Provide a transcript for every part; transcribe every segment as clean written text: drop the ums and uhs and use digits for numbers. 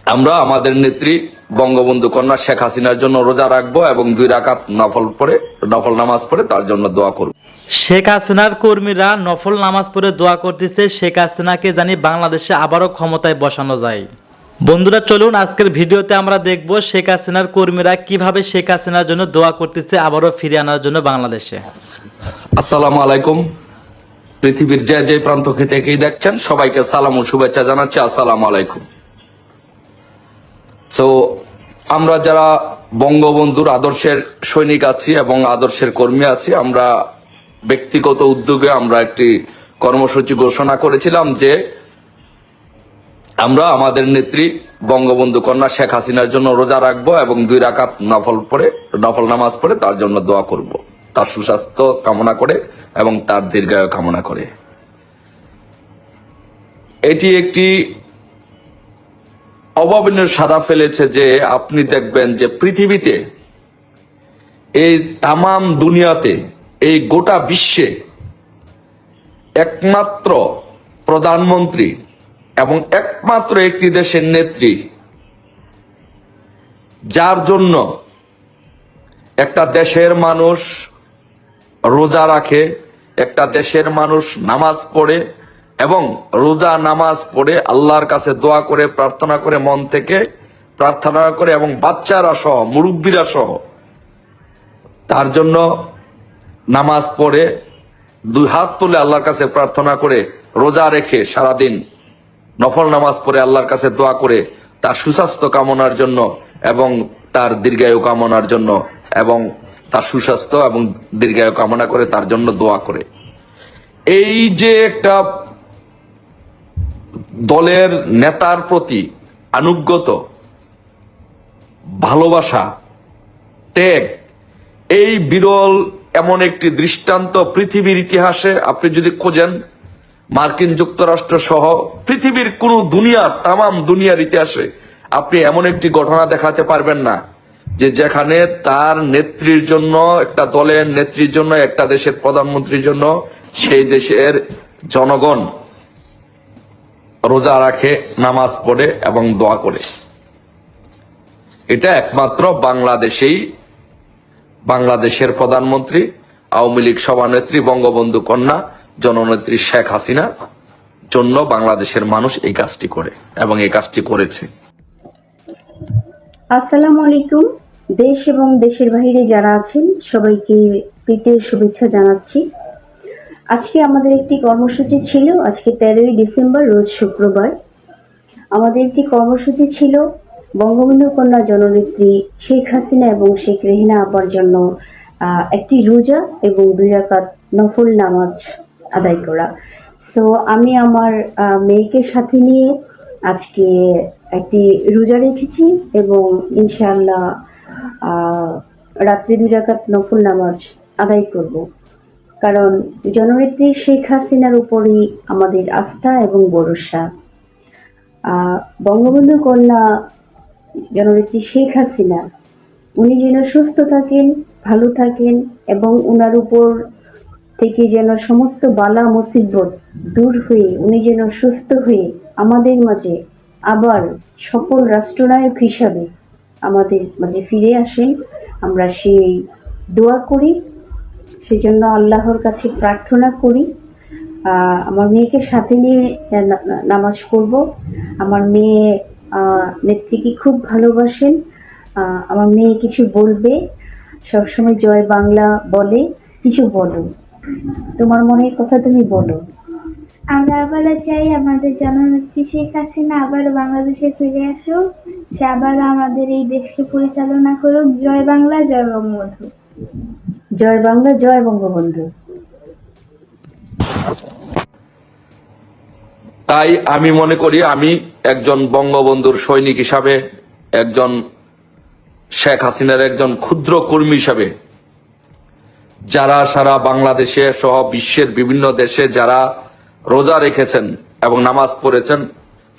আমরা আমাদের নেত্রী বঙ্গবন্ধু কন্যা শেখ হাসিনার জন্য রোজা রাখবো এবং 2 রাকাত নফল নামাজ পড়ে তার জন্য দোয়া করব। শেখ হাসিনার কর্মীরা নফল নামাজ পড়ে দোয়া করতেছে শেখ হাসিনাকে জানি বাংলাদেশে আবারও ক্ষমতায় বসানো যায়। বন্ধুরা চলুন আজকের ভিডিওতে আমরা দেখব শেখ হাসিনার কর্মীরা কিভাবে শেখ হাসিনার জন্য দোয়া করতেছে আবারও ফিরে আনার জন্য বাংলাদেশে। আসসালামু আলাইকুম। পৃথিবীর যে প্রান্ত থেকেই দেখছেন সবাইকে সালাম ও শুভেচ্ছা জানাচ্ছি। আসসালামু আলাইকুম। তো আমরা যারা বঙ্গবন্ধুর আদর্শের সৈনিক আছি এবং আদর্শের কর্মী আছি, আমরা ব্যক্তিগত উদ্যোগে আমরা একটি কর্মসূচি ঘোষণা করেছিলাম যে আমরা আমাদের নেত্রী বঙ্গবন্ধু কন্যা শেখ হাসিনার জন্য রোজা রাখবো এবং 2 রাকাত নফল নামাজ পড়ে তার জন্য দোয়া করব, তার সুস্বাস্থ্য কামনা করে এবং তার দীর্ঘায়ু কামনা করে। এটি একটি অভাবনীয় সাড়া ফেলেছে যে আপনি দেখবেন যে পৃথিবীতে, এই তামাম দুনিয়াতে, এই গোটা বিশ্বে একমাত্র প্রধানমন্ত্রী এবং একমাত্র একটি দেশের নেত্রী যার জন্য একটা দেশের মানুষ রোজা রাখে, একটা দেশের মানুষ নামাজ পড়ে এবং রোজা নামাজ পড়ে আল্লাহর কাছে দোয়া করে প্রার্থনা করে, মন থেকে প্রার্থনা করে এবং বাচ্চারা সহ মুরব্বীরা সহ তার জন্য নামাজ পড়ে 2 হাত তুলে আল্লাহর কাছে প্রার্থনা করে, রোজা রেখে সারাদিন নফল নামাজ পড়ে আল্লাহর কাছে দোয়া করে তার সুস্বাস্থ্য কামনার জন্য এবং তার দীর্ঘায়ু কামনার জন্য এবং তার সুস্বাস্থ্য এবং দীর্ঘায়ু কামনা করে তার জন্য দোয়া করে। এই যে একটা দলের নেতার প্রতি আনুগত্য, ভালোবাসা, ত্যাগ, এই বিরল এমন একটি দৃষ্টান্ত পৃথিবীর ইতিহাসে আপনি যদি খোঁজেন, মার্কিন যুক্তরাষ্ট্র সহ পৃথিবীর কোন তামাম দুনিয়ার ইতিহাসে আপনি এমন একটি ঘটনা দেখাতে পারবেন না যে যেখানে তার নেত্রীর জন্য, একটা দলের নেত্রীর জন্য, একটা দেশের প্রধানমন্ত্রীর জন্য সেই দেশের জনগণ রোজা রাখে, নামাজ পড়ে এবং দোয়া করে। এটা একমাত্র বাংলাদেশের প্রধানমন্ত্রী, আওয়ামী লীগ সভানেত্রী বঙ্গবন্ধু কন্যা জননেত্রী শেখ হাসিনা জন্য বাংলাদেশের মানুষ এই কাজটি করে এবং এই কাজটি করেছে। আসসালামু আলাইকুম। দেশ এবং দেশের বাইরে যারা আছেন সবাইকে প্রীতির শুভেচ্ছা জানাচ্ছি। আজকে আমাদের একটি কর্মসূচি ছিল, আজকে 13ই ডিসেম্বর রোজ শুক্রবার। আমাদের একটি কর্মসূচি ছিল বঙ্গবন্ধু কন্যা জননেত্রী শেখ হাসিনা এবং শেখ রেহেনা আপার জন্য একটি রোজা এবং 2 রাকাত নফল নামাজ আদায় করা। সো আমি আমার মেয়েকে সাথে নিয়ে আজকে একটি রোজা রেখেছি এবং ইনশাআল্লাহ রাত্রে 2 রাকাত নফল নামাজ আদায় করব। কারণ জননেত্রী শেখ হাসিনার উপরই আমাদের আস্থা এবং ভরসা। বঙ্গবন্ধু কন্যা জননেত্রী শেখ হাসিনা উনি যেন সুস্থ থাকেন, ভালো থাকেন এবং ওনার উপর থেকে যেন সমস্ত বালা মুসিবত দূর হয়ে উনি যেন সুস্থ হয়ে আমাদের মাঝে আবার সফল রাষ্ট্রনায়ক হিসাবে আমাদের মাঝে ফিরে আসেন, আমরা সেই দোয়া করি, সেজন্য আল্লাহর কাছে প্রার্থনা করি। আমার মেয়েকে সাথে নিয়ে নামাজ পড়ব। আমার মেয়ে নেত্রীকে খুব ভালোবাসেন। আমার মেয়ে কিছু বলবে, সবসময় জয় বাংলা বলে। কিছু বলো, তোমার মনের কথা তুমি বলো। আমরা আবার চাই আমাদের জননেত্রী শেখ হাসিনা আবার বাংলাদেশে ফিরে আসুক, সে আবার আমাদের এই দেশকে পরিচালনা করুক। জয় বাংলা, জয় বঙ্গবন্ধু। জয় বাংলা, জয় বঙ্গবন্ধু। তাই আমি মনে করি, আমি একজন বঙ্গবন্ধুর সৈনিক হিসাবে, একজন শেখ হাসিনার একজন ক্ষুদ্র কর্মী হিসাবে, যারা সারা বাংলাদেশে সহ বিশ্বের বিভিন্ন দেশে যারা রোজা রেখেছেন এবং নামাজ পড়েছেন,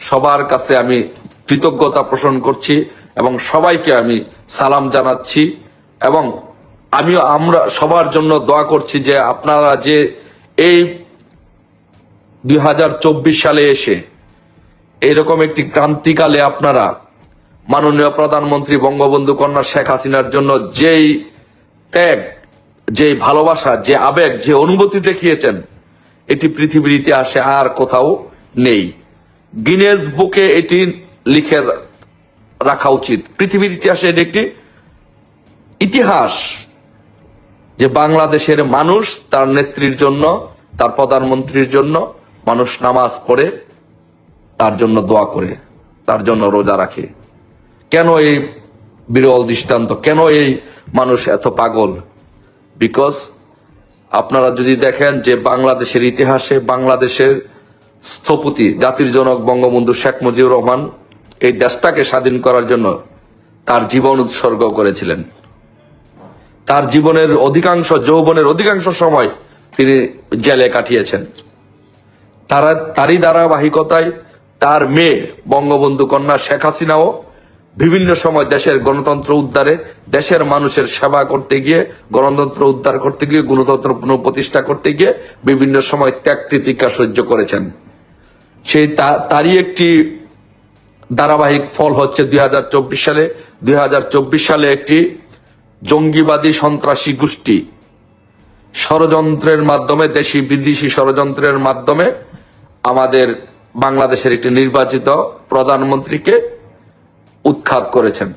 সবার কাছে আমি কৃতজ্ঞতা পোষণ করছি এবং সবাইকে আমি সালাম জানাচ্ছি এবং আমরা সবার জন্য দোয়া করছি যে আপনারা যে এই 2024 সালে এসে এরকম একটি ক্রান্তিকালে আপনারা মাননীয় প্রধানমন্ত্রী বঙ্গবন্ধু কন্যা শেখ হাসিনার জন্য যেই ত্যাগ, যেই ভালোবাসা, যে আবেগ, যে অনুভূতি দেখিয়েছেন, এটি পৃথিবীর ইতিহাসে আর কোথাও নেই। গিনেস বুকে এটি লিখে রাখা উচিত। পৃথিবীর ইতিহাসে এটি একটি ইতিহাস যে বাংলাদেশের মানুষ তার নেত্রীর জন্য, তার প্রধানমন্ত্রীর জন্য মানুষ নামাজ পড়ে, তার জন্য দোয়া করে, তার জন্য রোজা রাখে। কেন এই বিরল দৃষ্টান্ত? কেন এই মানুষ এত পাগল? বিকজ আপনারা যদি দেখেন যে বাংলাদেশের ইতিহাসে বাংলাদেশের স্থপতি, জাতির জনক বঙ্গবন্ধু শেখ মুজিবুর রহমান এই দেশটাকে স্বাধীন করার জন্য তার জীবন উৎসর্গ করেছিলেন। তার জীবনের অধিকাংশ, যৌবনের অধিকাংশ সময় তিনি জেলে কাটিয়েছেন। তারই ধারাবাহিকতায় তার মেয়ে বঙ্গবন্ধু কন্যা শেখ হাসিনাও বিভিন্ন সময় দেশের গণতন্ত্র উদ্ধারে, দেশের মানুষের সেবা করতে গিয়ে, গণতন্ত্র উদ্ধার করতে গিয়ে, গণতন্ত্র পুনঃপ্রতিষ্ঠা করতে গিয়ে বিভিন্ন সময় ত্যাগ তিতিক্ষা সহ্য করেছেন। সেই তারই একটি ধারাবাহিক ফল হচ্ছে 2024 সালে একটি জঙ্গিবাদী সন্ত্রাসী গোষ্ঠী ষড়যন্ত্রের মাধ্যমে, দেশি বিদেশি ষড়যন্ত্রের মাধ্যমে আমাদের বাংলাদেশের একটি নির্বাচিত প্রধানমন্ত্রীকে উৎখাত করেছেন,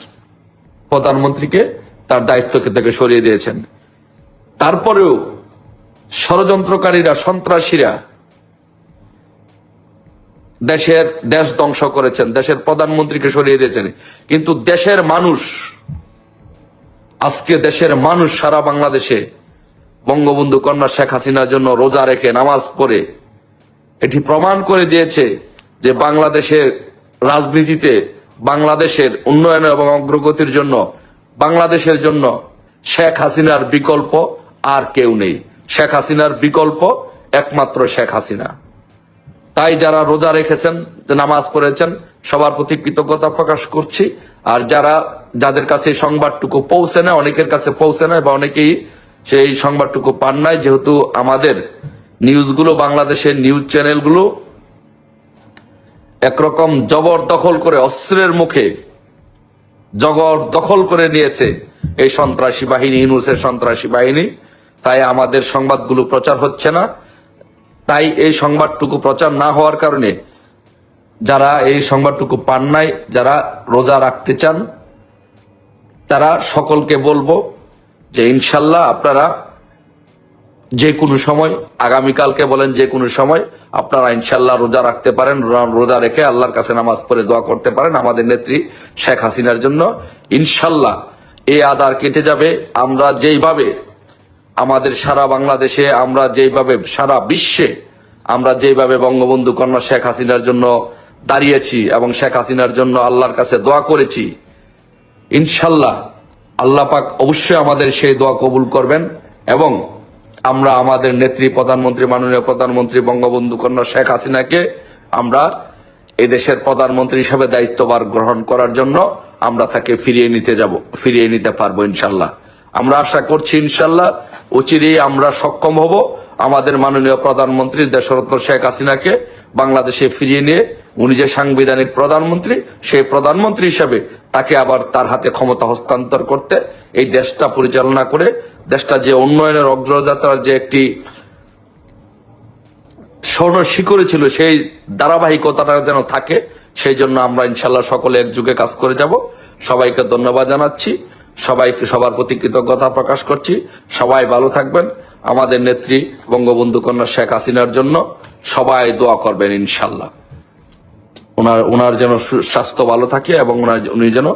প্রধানমন্ত্রীকে তার দায়িত্ব থেকে সরিয়ে দিয়েছেন। তারপরেও ষড়যন্ত্রকারীরা, সন্ত্রাসীরা দেশ ধ্বংস করেছেন, দেশের প্রধানমন্ত্রীকে সরিয়ে দিয়েছেন। কিন্তু দেশের মানুষ, আজকে দেশের মানুষ সারা বাংলাদেশে বঙ্গবন্ধু কন্যা শেখ হাসিনার জন্য রোজা রেখে, নামাজ পড়ে এটি প্রমাণ করে দিয়েছে যে বাংলাদেশের রাজনীতিতে, বাংলাদেশের উন্নয়ন এবং অগ্রগতির জন্য, বাংলাদেশের জন্য শেখ হাসিনার বিকল্প আর কেউ নেই। শেখ হাসিনার বিকল্প একমাত্র শেখ হাসিনা। তাই যারা রোজা রেখেছেন, নামাজ পড়েছেন, সবার প্রতি কৃতজ্ঞতা প্রকাশ করছি। আর যাদের কাছে এই সংবাদটুকু পৌঁছে না, অনেকের কাছে পৌঁছে না বা অনেকেই সেই সংবাদটুকু পান নাই, যেহেতু আমাদের নিউজগুলো, বাংলাদেশের নিউজ চ্যানেলগুলো একরকম জবরদখল করে, অস্ত্রের মুখে জবরদখল করে নিয়েছে এই সন্ত্রাসী বাহিনী, ইউনূসের সন্ত্রাসী বাহিনী। তাই আমাদের সংবাদগুলো প্রচার হচ্ছে না। তাই এই সংবাদটুকু প্রচার না হওয়ার কারণে যারা এই সংবাদটুকু পান নাই, যারা রোজা রাখতে চান, তারা সকলকে বলবো যে ইনশাল্লাহ আপনারা যে কোনো সময়, আগামীকালকে বলেন যে কোনো সময় আপনারা ইনশাল্লাহ রোজা রাখতে পারেন। রোজা রেখে আল্লাহর কাছে নামাজ পড়ে দোয়া করতে পারেন আমাদের নেত্রী শেখ হাসিনার জন্য। ইনশাল্লাহ এই আদার কেটে যাবে। আমরা যেইভাবে আমাদের সারা বাংলাদেশে, আমরা যেইভাবে সারা বিশ্বে, আমরা যেইভাবে বঙ্গবন্ধু কন্যা শেখ হাসিনার জন্য দাঁড়িয়েছি এবং শেখ হাসিনার জন্য আল্লাহর কাছে দোয়া করেছি, ইনশাল্লাহ আল্লাহ পাক অবশ্যই আমাদের সেই দোয়া কবুল করবেন এবং আমরা আমাদের নেত্রী, প্রধানমন্ত্রী, মাননীয় প্রধানমন্ত্রী বঙ্গবন্ধু কন্যা শেখ হাসিনাকে আমরা এই দেশের প্রধানমন্ত্রী হিসেবে দায়িত্বভার গ্রহণ করার জন্য আমরা তাকে ফিরিয়ে নিতে পারবো ইনশাল্লাহ। আমরা আশা করছি ইনশাল্লাহ অচিরেই আমরা সক্ষম হব আমাদের মাননীয় প্রধানমন্ত্রী দেশরত্ন শেখ হাসিনাকে বাংলাদেশে ফিরিয়ে নিয়ে, উনি যে সাংবিধানিক প্রধানমন্ত্রী, সেই প্রধানমন্ত্রী হিসেবে তাকে আবার তার হাতে ক্ষমতা হস্তান্তর করতে, এই দেশটা পরিচালনা করে দেশটা যে উন্নয়নের অগ্রযাত্রার যে একটি স্বর্ণ শিখরে ছিল, সেই ধারাবাহিকতাটা যেন থাকে, সেই জন্য আমরা ইনশাল্লাহ সকলে একযোগে কাজ করে যাব। সবাইকে ধন্যবাদ জানাচ্ছি, সবাইকে সবার প্রতি কৃতজ্ঞতা প্রকাশ করছি। সবাই ভালো থাকবেন। আমাদের নেত্রী বঙ্গবন্ধু কন্যা শেখ হাসিনার জন্য সবাই দোয়া করবেন ইনশাল্লাহ। ওনার যেন স্বাস্থ্য ভালো থাকে এবং উনি যেন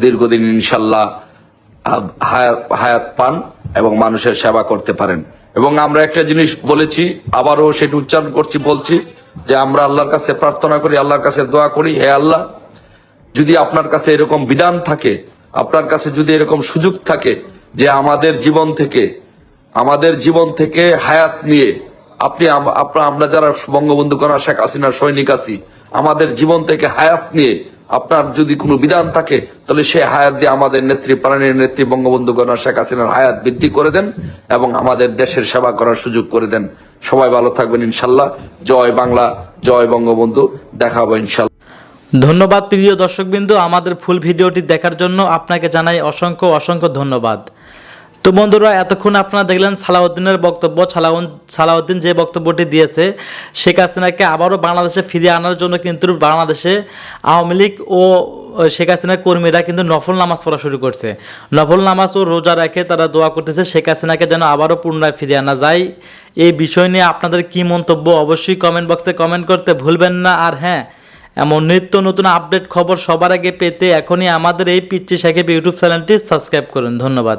দীর্ঘদিন ইনশাল্লাহ হায়াত পান এবং মানুষের সেবা করতে পারেন। এবং আমরা একটা জিনিস বলেছি, আবারও সেটা উচ্চারণ বলছি যে আমরা আল্লাহর কাছে প্রার্থনা করি, আল্লাহর কাছে দোয়া করি, হে আল্লাহ, যদি আপনার কাছে এরকম বিধান থাকে, আপনার কাছে যদি এরকম সুযোগ থাকে যে আমাদের জীবন থেকে হায়াত নিয়ে আমরা যারা বঙ্গবন্ধু কন্যা শেখ হাসিনার সৈনিক আছি, আমাদের জীবন থেকে হায়াত নিয়ে আপনার যদি কোনো বিধান থাকে, তাহলে সেই হায়াত দিয়ে আমাদের নেত্রী, প্রাণের নেত্রী বঙ্গবন্ধু কন্যা শেখ হাসিনার হায়াত বৃদ্ধি করে দেন এবং আমাদের দেশের সেবা করার সুযোগ করে দেন। সবাই ভালো থাকবেন ইনশাল্লাহ। জয় বাংলা, জয় বঙ্গবন্ধু। দেখা হবে ইনশাল্লাহ। ধন্যবাদ প্রিয় দর্শকবৃন্দ, আমাদের ফুল ভিডিওটি দেখার জন্য আপনাকে জানাই অসংখ্য অসংখ্য ধন্যবাদ। তো বন্ধুরা, এতক্ষণ আপনারা দেখলেন সালাউদ্দিনের বক্তব্য। সালাউদ্দিন যে বক্তব্যটি দিয়েছে, শেখ হাসিনাকে আবারও বাংলাদেশে ফিরিয়ে আনার জন্য কিন্তু বাংলাদেশে আওয়ামী লীগ ও শেখ হাসিনার কর্মীরা কিন্তু নফল নামাজ পড়া শুরু করছে। নফল নামাজ ও রোজা রেখে তারা দোয়া করতেছে শেখ হাসিনাকে যেন আবারও পুনরায় ফিরিয়ে আনা যায়। এই বিষয় নিয়ে আপনাদের কি মন্তব্য অবশ্যই কমেন্ট বক্সে কমেন্ট করতে ভুলবেন না। আর হ্যাঁ, এমন নিত্য নতুন আপডেট খবর সবার আগে পেতে এখনই আমাদের এই পিচ্চি সাকিব ইউটিউব চ্যানেলটি সাবস্ক্রাইব করুন। ধন্যবাদ।